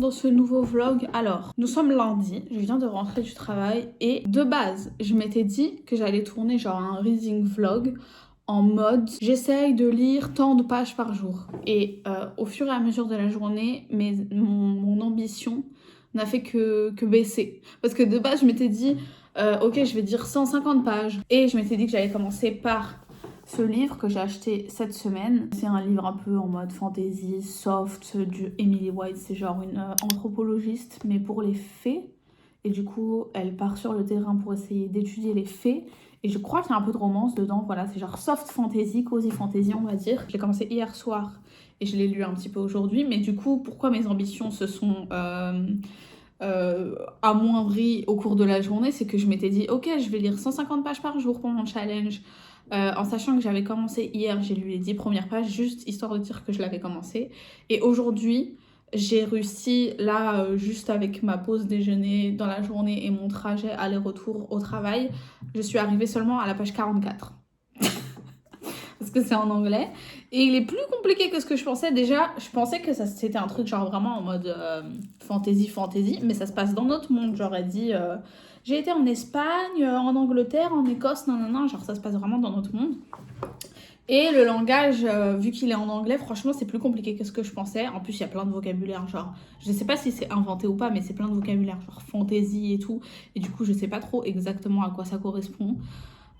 dans ce nouveau vlog. Alors, nous sommes lundi, je viens de rentrer du travail et de base, je m'étais dit que j'allais tourner genre un reading vlog en mode j'essaye de lire tant de pages par jour. Et au fur et à mesure de la journée, mon ambition n'a fait que baisser. Parce que de base, je m'étais dit ok, je vais dire 150 pages. Et je m'étais dit que j'allais commencer par ce livre que j'ai acheté cette semaine. C'est un livre un peu en mode fantasy, soft, du Emily White. C'est genre une anthropologiste, mais pour les fées. Et du coup, elle part sur le terrain pour essayer d'étudier les fées. Et je crois qu'il y a un peu de romance dedans. Voilà, c'est genre soft fantasy, cozy fantasy, on va dire. Je l'ai commencé hier soir et je l'ai lu un petit peu aujourd'hui. Mais du coup, pourquoi mes ambitions se sont amoindries au cours de la journée, c'est que je m'étais dit, ok, je vais lire 150 pages par jour pour mon challenge. En sachant que j'avais commencé hier, j'ai lu les 10 premières pages, juste histoire de dire que je l'avais commencé. Et aujourd'hui, j'ai réussi, là, juste avec ma pause déjeuner dans la journée et mon trajet aller-retour au travail, je suis arrivée seulement à la page 44. Parce que c'est en anglais. Et il est plus compliqué que ce que je pensais. Déjà, je pensais que c'était un truc genre vraiment en mode fantasy, mais ça se passe dans notre monde. J'aurais dit, j'ai été en Espagne, en Angleterre, en Écosse, non, genre ça se passe vraiment dans notre monde. Et le langage, vu qu'il est en anglais, franchement, c'est plus compliqué que ce que je pensais. En plus, il y a plein de vocabulaire, genre, je sais pas si c'est inventé ou pas, mais c'est plein de vocabulaire, genre fantasy et tout. Et du coup, je sais pas trop exactement à quoi ça correspond.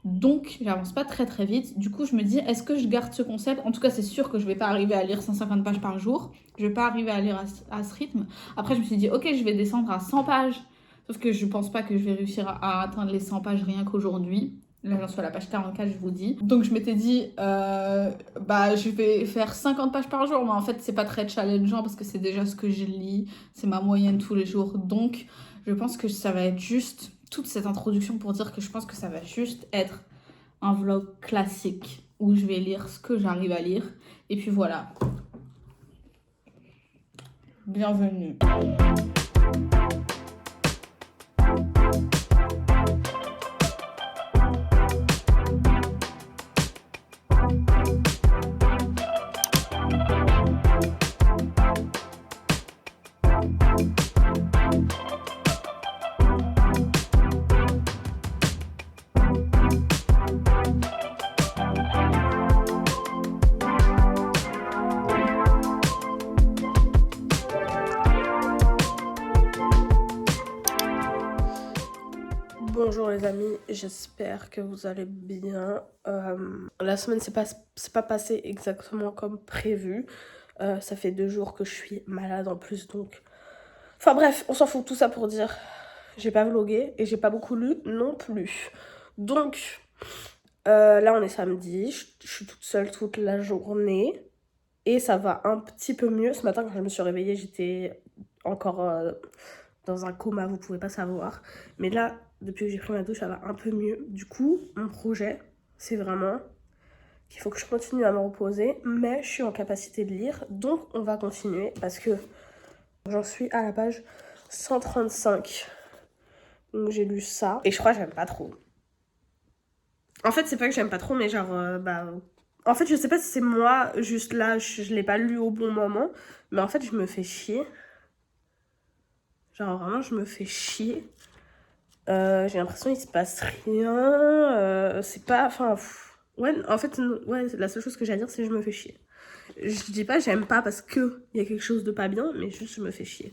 Donc, j'avance pas très très vite. Du coup, je me dis, est-ce que je garde ce concept? En tout cas, c'est sûr que je vais pas arriver à lire 150 pages par jour. Je vais pas arriver à lire à ce rythme. Après, je me suis dit, ok, je vais descendre à 100 pages. Sauf que je pense pas que je vais réussir à atteindre les 100 pages rien qu'aujourd'hui. Là, j'en suis à la page 44, je vous dis. Donc, je m'étais dit, je vais faire 50 pages par jour. Mais en fait, c'est pas très challengeant parce que c'est déjà ce que je lis. C'est ma moyenne tous les jours. Donc, je pense que ça va être juste toute cette introduction pour dire que je pense que ça va juste être un vlog classique où je vais lire ce que j'arrive à lire. Et puis voilà. Bienvenue. Bonjour les amis, j'espère que vous allez bien. La semaine c'est pas passé exactement comme prévu. Ça fait 2 jours que je suis malade en plus, donc... Enfin bref, on s'en fout, tout ça pour dire... J'ai pas vlogué et j'ai pas beaucoup lu non plus. Donc, là on est samedi, je suis toute seule toute la journée. Et ça va un petit peu mieux. Ce matin quand je me suis réveillée, j'étais encore... dans un coma, vous pouvez pas savoir. Mais là, depuis que j'ai pris ma douche, ça va un peu mieux. Du coup, mon projet, c'est vraiment qu'il faut que je continue à me reposer, mais je suis en capacité de lire, donc on va continuer parce que j'en suis à la page 135. Donc j'ai lu ça, et je crois que j'aime pas trop. En fait, c'est pas que j'aime pas trop, mais genre, en fait, je sais pas si c'est moi, juste là, je l'ai pas lu au bon moment, mais en fait, je me fais chier. Genre vraiment, je me fais chier. J'ai l'impression qu'il se passe rien. C'est pas... Enfin... Ouais, en fait, ouais, la seule chose que j'ai à dire, c'est que je me fais chier. Je dis pas j'aime pas parce qu'il y a quelque chose de pas bien, mais juste je me fais chier.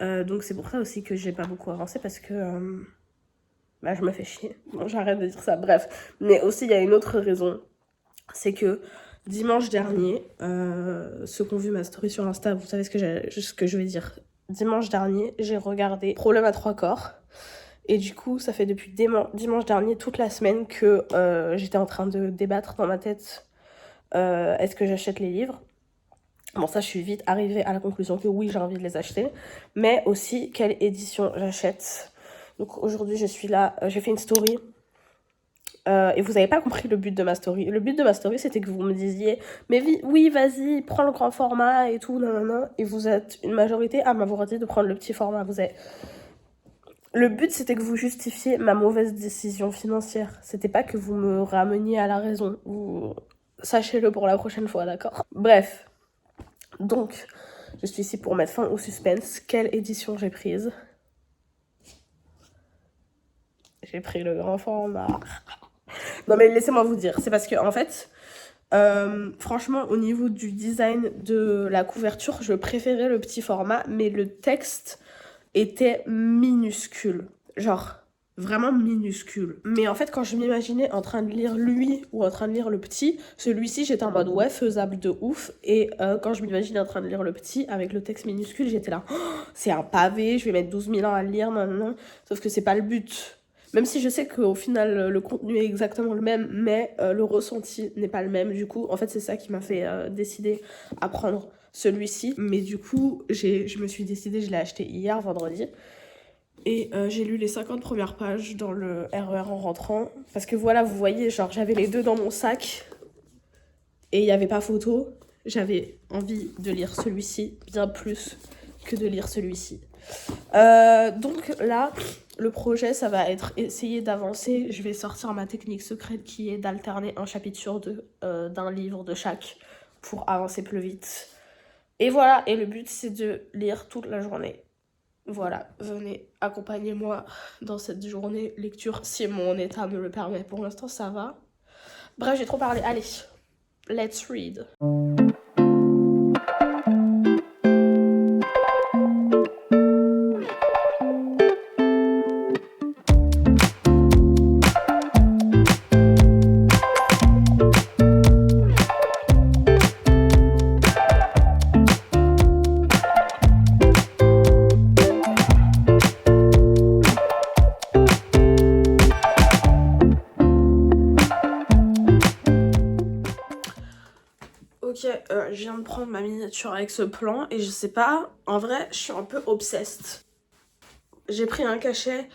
Donc c'est pour ça aussi que j'ai pas beaucoup avancé, parce que... je me fais chier. Bon, j'arrête de dire ça, bref. Mais aussi, il y a une autre raison. C'est que dimanche dernier, ceux qui ont vu ma story sur Insta, vous savez ce que je vais dire. Dimanche dernier, j'ai regardé Problème à 3 corps. Et du coup, ça fait depuis dimanche dernier, toute la semaine, que j'étais en train de débattre dans ma tête. Est-ce que j'achète les livres? Bon, ça, je suis vite arrivée à la conclusion que oui, j'ai envie de les acheter. Mais aussi, quelle édition j'achète? Donc aujourd'hui, je suis là, j'ai fait une story. Et vous n'avez pas compris le but de ma story. Le but de ma story, c'était que vous me disiez « Mais oui, vas-y, prends le grand format et tout, nanana. » Et vous êtes une majorité à m'avoir dit de prendre le petit format. Le but, c'était que vous justifiez ma mauvaise décision financière. C'était pas que vous me rameniez à la raison. Sachez-le pour la prochaine fois, d'accord? Bref. Donc, Je suis ici pour mettre fin au suspense. Quelle édition j'ai prise? J'ai pris le grand format. Non mais laissez-moi vous dire, c'est parce que en fait, franchement au niveau du design de la couverture, je préférais le petit format, mais le texte était minuscule. Genre, vraiment minuscule. Mais en fait, quand je m'imaginais en train de lire lui ou en train de lire le petit, celui-ci, j'étais en mode ouais, faisable de ouf. Et quand je m'imaginais en train de lire le petit, avec le texte minuscule, j'étais là, oh, c'est un pavé, je vais mettre 12 000 ans à le lire maintenant. Sauf que c'est pas le but. Même si je sais qu'au final, le contenu est exactement le même, mais le ressenti n'est pas le même. Du coup, en fait, c'est ça qui m'a fait décider à prendre celui-ci. Mais du coup, je me suis décidée, je l'ai acheté hier, vendredi. Et j'ai lu les 50 premières pages dans le RER en rentrant. Parce que voilà, vous voyez, genre j'avais les deux dans mon sac. Et il n'y avait pas photo. J'avais envie de lire celui-ci bien plus que de lire celui-ci. Donc là, le projet, ça va être essayer d'avancer. Je vais sortir ma technique secrète qui est d'alterner un chapitre sur deux d'un livre de chaque pour avancer plus vite. Et voilà, et le but, c'est de lire toute la journée. Voilà, venez, accompagnez-moi dans cette journée lecture si mon état me le permet. Pour l'instant, ça va. Bref, j'ai trop parlé. Allez, let's read. Ok, je viens de prendre ma miniature avec ce plan et je sais pas, en vrai, je suis un peu obsessed. J'ai pris un cachet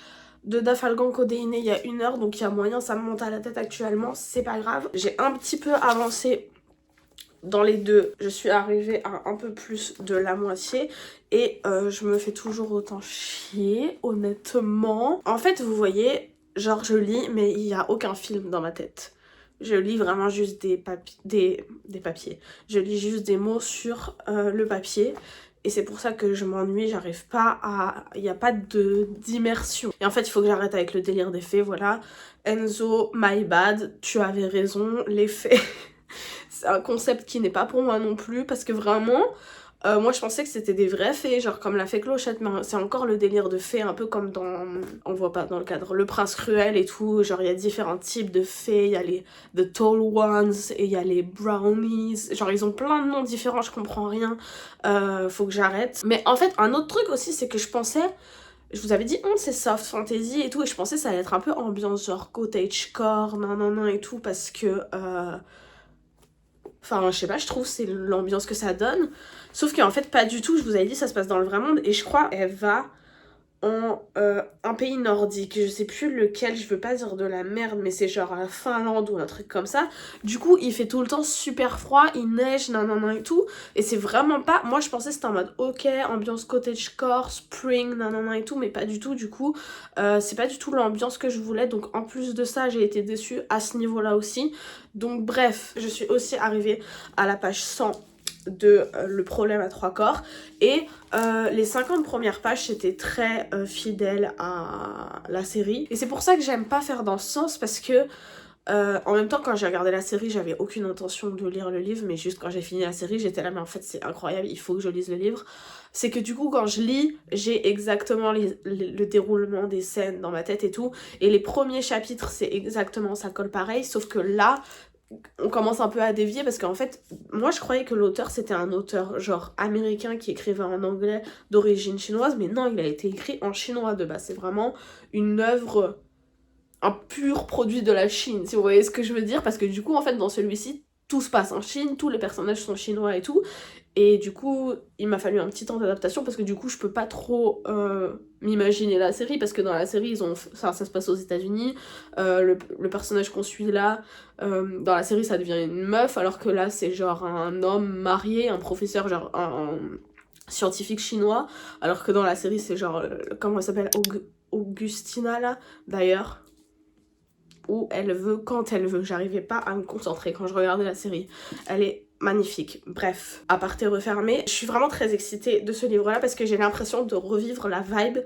de Dafalgan codéiné il y a 1 heure, donc il y a moyen, ça me monte à la tête actuellement, c'est pas grave. J'ai un petit peu avancé dans les deux, je suis arrivée à un peu plus de la moitié et je me fais toujours autant chier, honnêtement. En fait, vous voyez, genre je lis, mais il y a aucun film dans ma tête. Je lis vraiment juste des papiers. Je lis juste des mots sur le papier. Et c'est pour ça que je m'ennuie, j'arrive pas à... Il n'y a pas d'immersion. Et en fait, il faut que j'arrête avec le délire des faits, voilà. Enzo, my bad, tu avais raison, les faits... c'est un concept qui n'est pas pour moi non plus, parce que vraiment... moi je pensais que c'était des vrais faits, genre comme la fée Clochette, mais c'est encore le délire de fées, un peu comme dans, on voit pas dans le cadre, Le Prince Cruel et tout, genre il y a différents types de fées, il y a les The Tall Ones et il y a les Brownies, genre ils ont plein de noms différents, je comprends rien, faut que j'arrête. Mais en fait un autre truc aussi c'est que je pensais, je vous avais dit c'est soft fantasy et tout, et je pensais ça allait être un peu ambiance genre cottagecore, non et tout, parce que... Enfin, je sais pas, je trouve c'est l'ambiance que ça donne. Sauf qu'en fait, pas du tout. Je vous avais dit, ça se passe dans le vrai monde. Et je crois qu'elle va en un pays nordique. Je sais plus lequel, je veux pas dire de la merde, mais c'est genre la Finlande ou un truc comme ça. Du coup, il fait tout le temps super froid, il neige, nanana et tout. Et c'est vraiment pas... Moi, je pensais que c'était en mode, ok, ambiance cottagecore, spring, nanana et tout, mais pas du tout. Du coup, c'est pas du tout l'ambiance que je voulais. Donc, en plus de ça, j'ai été déçue à ce niveau-là aussi. Donc, bref, je suis aussi arrivée à la page 100 de Le problème à 3 corps, et les 50 premières pages c'était très fidèle à la série, et c'est pour ça que j'aime pas faire dans ce sens, parce que en même temps quand j'ai regardé la série j'avais aucune intention de lire le livre, mais juste quand j'ai fini la série j'étais là mais en fait c'est incroyable, il faut que je lise le livre. C'est que du coup quand je lis j'ai exactement le déroulement des scènes dans ma tête et tout, et les premiers chapitres c'est exactement, ça colle pareil, sauf que là on commence un peu à dévier, parce qu'en fait moi je croyais que l'auteur c'était un auteur genre américain qui écrivait en anglais d'origine chinoise, mais non, il a été écrit en chinois de base, c'est vraiment une œuvre, un pur produit de la Chine, si vous voyez ce que je veux dire, parce que du coup en fait dans celui-ci tout se passe en Chine, tous les personnages sont chinois et tout, et du coup il m'a fallu un petit temps d'adaptation, parce que du coup je peux pas trop m'imaginer la série, parce que dans la série ils ont ça se passe aux États-Unis, le personnage qu'on suit là dans la série ça devient une meuf, alors que là c'est genre un homme marié, un professeur, genre un scientifique chinois, alors que dans la série c'est genre comment elle s'appelle, Augustina là d'ailleurs, où elle veut quand elle veut. J'arrivais pas à me concentrer quand je regardais la série. Elle est magnifique. Bref, aparté refermé, je suis vraiment très excitée de ce livre-là parce que j'ai l'impression de revivre la vibe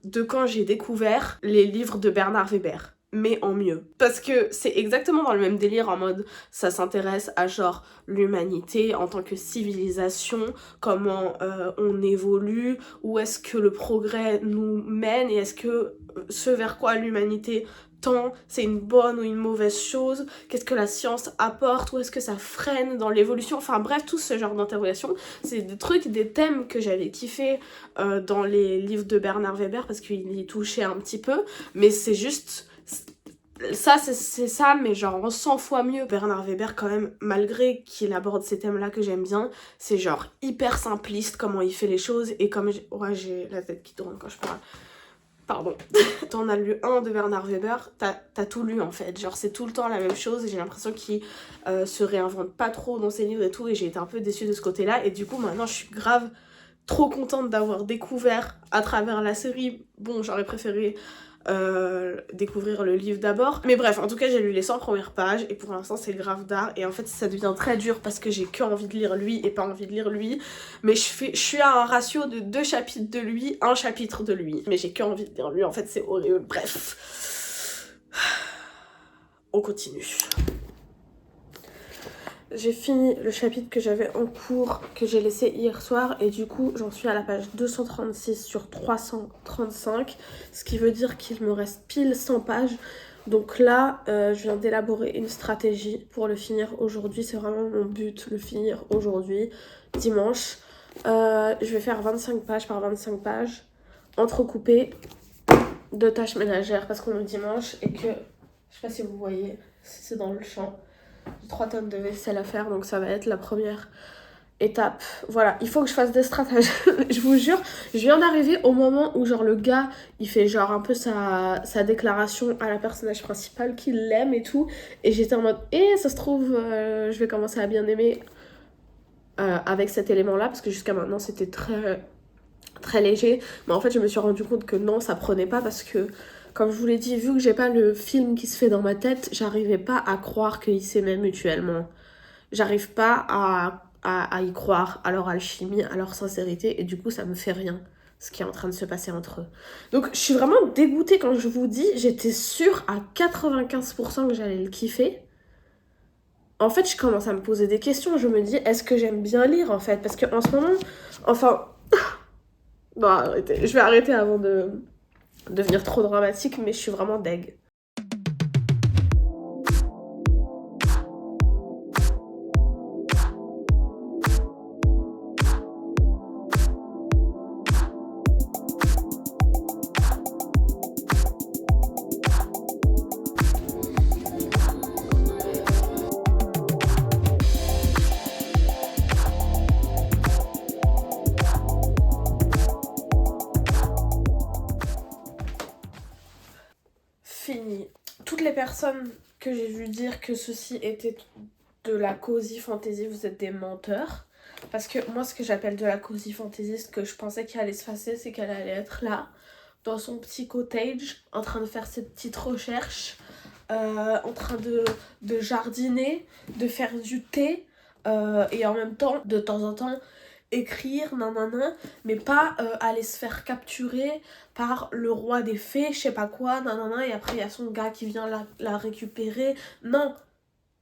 de quand j'ai découvert les livres de Bernard Weber, mais en mieux. Parce que c'est exactement dans le même délire, en mode ça s'intéresse à genre l'humanité en tant que civilisation, comment on évolue, où est-ce que le progrès nous mène et est-ce que ce vers quoi l'humanité tend, c'est une bonne ou une mauvaise chose, qu'est-ce que la science apporte, ou est-ce que ça freine dans l'évolution, enfin bref, tout ce genre d'interrogations, c'est des trucs, des thèmes que j'avais kiffé dans les livres de Bernard Weber parce qu'il y touchait un petit peu, mais c'est juste ça, c'est ça, mais genre 100 fois mieux. Bernard Weber, quand même, malgré qu'il aborde ces thèmes là que j'aime bien, c'est genre hyper simpliste comment il fait les choses, et comme j'ai la tête qui tourne quand je parle. Pardon. T'en as lu un de Bernard Weber, t'as tout lu en fait. Genre c'est tout le temps la même chose et j'ai l'impression qu'il se réinvente pas trop dans ses livres et tout, et j'ai été un peu déçue de ce côté-là. Et du coup maintenant je suis grave trop contente d'avoir découvert à travers la série. Bon, j'aurais préféré découvrir le livre d'abord. Mais bref, en tout cas j'ai lu les 100 premières pages et pour l'instant c'est grave d'art. Et en fait ça devient très dur parce que j'ai que envie de lire lui et pas envie de lire lui. Mais je suis à un ratio de 2 chapitres de lui, 1 chapitre de lui. Mais j'ai que envie de lire lui, en fait c'est horrible. Bref. On continue. J'ai fini le chapitre que j'avais en cours, que j'ai laissé hier soir, et du coup j'en suis à la page 236 sur 335, ce qui veut dire qu'il me reste pile 100 pages. Donc là, je viens d'élaborer une stratégie pour le finir aujourd'hui, c'est vraiment mon but, le finir aujourd'hui, dimanche. Je vais faire 25 pages par 25 pages, entrecoupées de tâches ménagères, parce qu'on est dimanche et que, je sais pas si vous voyez, c'est dans le champ. J'ai 3 tonnes de vaisselle à faire, donc ça va être la première étape. Voilà, il faut que je fasse des stratagèmes. Je vous jure, je viens d'arriver au moment où genre le gars, il fait genre un peu sa déclaration à la personnage principale qu'il l'aime et tout. Et j'étais en mode, ça se trouve, je vais commencer à bien aimer avec cet élément-là, parce que jusqu'à maintenant c'était très, très léger. Mais en fait, je me suis rendu compte que non, ça prenait pas, parce que comme je vous l'ai dit, vu que j'ai pas le film qui se fait dans ma tête, j'arrivais pas à croire qu'ils s'aimaient mutuellement. J'arrive pas à y croire à leur alchimie, à leur sincérité, et du coup ça me fait rien ce qui est en train de se passer entre eux. Donc je suis vraiment dégoûtée quand je vous dis, j'étais sûre à 95% que j'allais le kiffer. En fait, je commence à me poser des questions, je me dis, est-ce que j'aime bien lire en fait? Parce qu'en ce moment, enfin... Bon, arrêtez, je vais arrêter avant de devenir trop dramatique, mais je suis vraiment deg. Fini. Toutes les personnes que j'ai vu dire que ceci était de la cozy fantasy, vous êtes des menteurs. Parce que moi, ce que j'appelle de la cozy fantasy, ce que je pensais qu'il allait se passer, c'est qu'elle allait être là, dans son petit cottage, en train de faire ses petites recherches, en train de jardiner, de faire du thé, et en même temps, de temps en temps, écrire, nanana, mais pas aller se faire capturer par le roi des fées, je sais pas quoi, nanana, et après il y a son gars qui vient la récupérer. Non,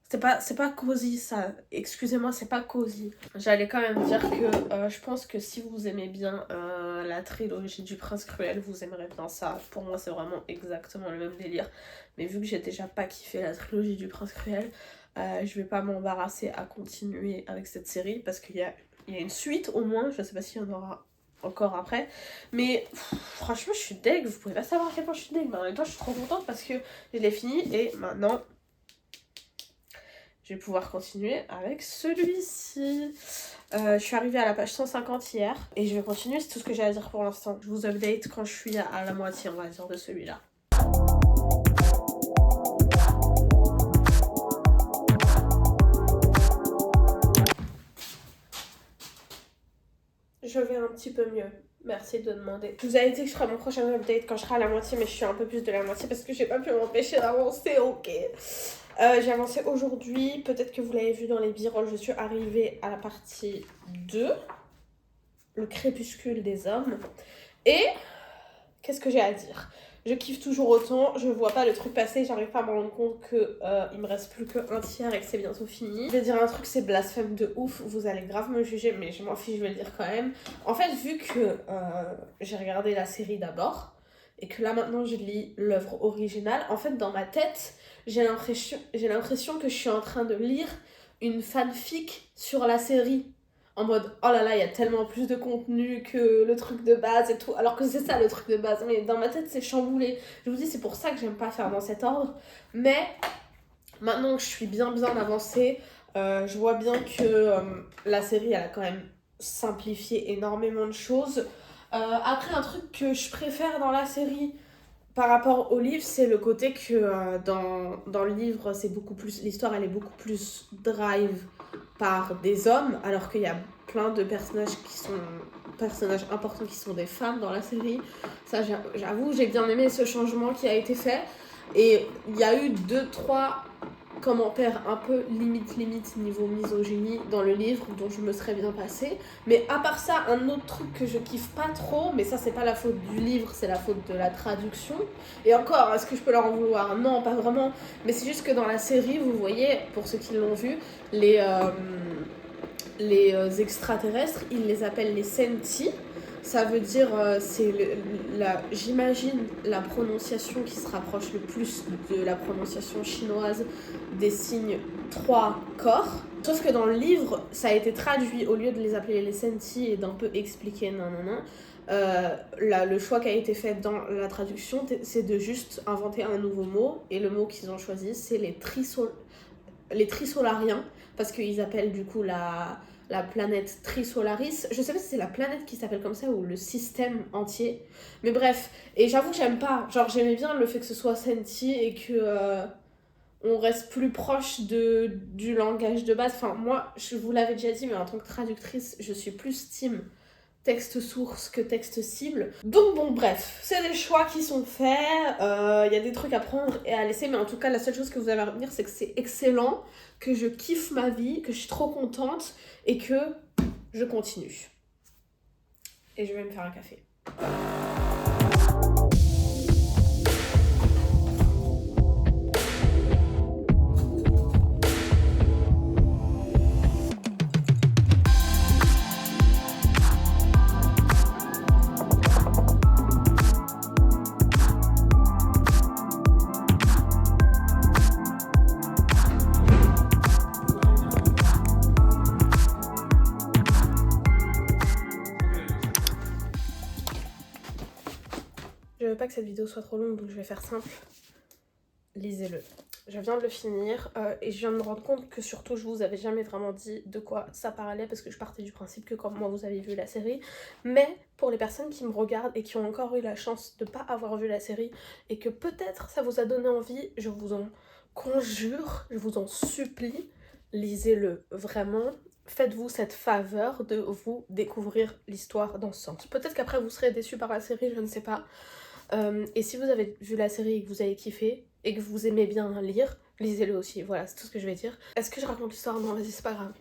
c'est pas cosy ça, excusez-moi, c'est pas cosy. J'allais quand même dire que je pense que si vous aimez bien la trilogie du Prince Cruel, vous aimerez bien ça. Pour moi c'est vraiment exactement le même délire, mais vu que j'ai déjà pas kiffé la trilogie du Prince Cruel, je vais pas m'embarrasser à continuer avec cette série, parce qu'il y a une suite au moins, je sais pas s'il y en aura encore après, mais franchement je suis deg, vous pouvez pas savoir à quel point je suis deg, mais en même temps je suis trop contente parce que je l'ai fini et maintenant je vais pouvoir continuer avec celui-ci. Je suis arrivée à la page 150 hier et je vais continuer, c'est tout ce que j'ai à dire pour l'instant. Je vous update quand je suis à la moitié, on va dire, de celui-là. Je vais un petit peu mieux. Merci de demander. Je vous avais dit que je ferai mon prochain update quand je serai à la moitié, mais je suis un peu plus de la moitié parce que j'ai pas pu m'empêcher d'avancer, ok. J'ai avancé aujourd'hui, peut-être que vous l'avez vu dans les b-rolls, je suis arrivée à la partie 2, le crépuscule des hommes. Et qu'est-ce que j'ai à dire? Je kiffe toujours autant, je vois pas le truc passer, j'arrive pas à me rendre compte que il me reste plus qu'un tiers et que c'est bientôt fini. Je vais dire un truc, c'est blasphème de ouf, vous allez grave me juger, mais je m'en fiche, je vais le dire quand même. En fait, vu que j'ai regardé la série d'abord, et que là maintenant je lis l'œuvre originale, en fait dans ma tête, j'ai l'impression que je suis en train de lire une fanfic sur la série. En mode, oh là là, il y a tellement plus de contenu que le truc de base et tout. Alors que c'est ça le truc de base. Mais dans ma tête, c'est chamboulé. Je vous dis, c'est pour ça que j'aime pas faire dans cet ordre. Mais maintenant que je suis bien avancée, je vois bien que la série, elle a quand même simplifié énormément de choses. Après, un truc que je préfère dans la série par rapport au livre, c'est le côté que dans le livre, c'est beaucoup plus, l'histoire elle est beaucoup plus drive par des hommes, alors qu'il y a plein de personnages importants qui sont des femmes dans la série. Ça, j'avoue, j'ai bien aimé ce changement qui a été fait. Et il y a eu 2-3 commentaires un peu limite niveau misogynie dans le livre dont je me serais bien passée. Mais à part ça, un autre truc que je kiffe pas trop, mais ça c'est pas la faute du livre, c'est la faute de la traduction. Et encore, est-ce que je peux leur en vouloir? Non, pas vraiment. Mais c'est juste que dans la série, vous voyez, pour ceux qui l'ont vu, les extraterrestres, ils les appellent les Senti. Ça veut dire, j'imagine, la prononciation qui se rapproche le plus de la prononciation chinoise des signes 3 corps. Sauf que dans le livre, ça a été traduit, au lieu de les appeler les Senti et d'un peu expliquer le choix qui a été fait dans la traduction, c'est de juste inventer un nouveau mot. Et le mot qu'ils ont choisi, c'est les trisolariens, parce qu'ils appellent du coup la planète Trisolaris. Je sais pas si c'est la planète qui s'appelle comme ça ou le système entier. Mais bref, et j'avoue que j'aime pas. Genre, j'aimais bien le fait que ce soit Senti et que on reste plus proche du langage de base. Enfin, moi, je vous l'avais déjà dit, mais en tant que traductrice, je suis plus team texte source que texte cible. Donc bon, bref, c'est des choix qui sont faits, y a des trucs à prendre et à laisser, mais en tout cas, la seule chose que vous avez à retenir, c'est que c'est excellent, que je kiffe ma vie, que je suis trop contente et que je continue. Et je vais me faire un café. Je veux pas que cette vidéo soit trop longue, donc je vais faire simple. Lisez-le. Je viens de le finir et je viens de me rendre compte que surtout je vous avais jamais vraiment dit de quoi ça parlait parce que je partais du principe que comme moi vous avez vu la série. Mais pour les personnes qui me regardent et qui ont encore eu la chance de pas avoir vu la série et que peut-être ça vous a donné envie, je vous en conjure, je vous en supplie, lisez-le vraiment. Faites-vous cette faveur de vous découvrir l'histoire dans ce sens. Peut-être qu'après vous serez déçus par la série, je ne sais pas. Et si vous avez vu la série et que vous avez kiffé et que vous aimez bien lire, lisez-le aussi, voilà, c'est tout ce que je vais dire. Est-ce que je raconte l'histoire? Non, vas-y, c'est pas grave.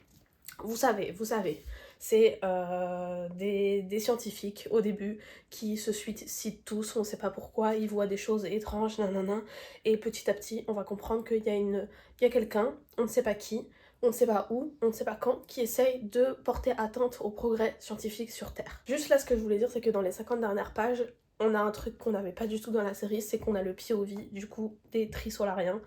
Vous savez, c'est des scientifiques au début qui se suicident tous, on sait pas pourquoi, ils voient des choses étranges, nanana, et petit à petit on va comprendre qu'il y a quelqu'un, on ne sait pas qui, on ne sait pas où, on ne sait pas quand, qui essaye de porter atteinte au progrès scientifique sur Terre. Juste là, ce que je voulais dire, c'est que dans les 50 dernières pages, on a un truc qu'on n'avait pas du tout dans la série, c'est qu'on a le POV du coup des trisolariens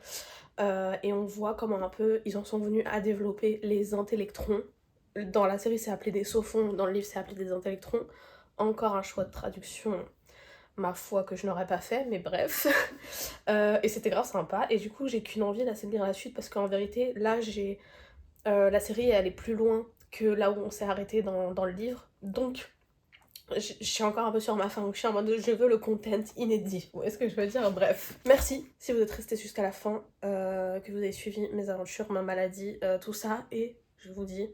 et on voit comment un peu ils en sont venus à développer les intellectrons. Dans la série c'est appelé des sophons, dans le livre c'est appelé des intellectrons. Encore un choix de traduction, ma foi, que je n'aurais pas fait, mais bref. Et c'était grave sympa et du coup j'ai qu'une envie là, c'est de lire la suite parce qu'en vérité là la série elle est plus loin que là où on s'est arrêté dans le livre, donc je suis encore un peu sur ma faim, donc je suis en mode je veux le content inédit. Vous voyez ce que je veux dire? Bref. Merci si vous êtes restés jusqu'à la fin, que vous avez suivi mes aventures, ma maladie, tout ça. Et je vous dis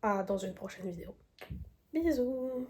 à dans une prochaine vidéo. Bisous!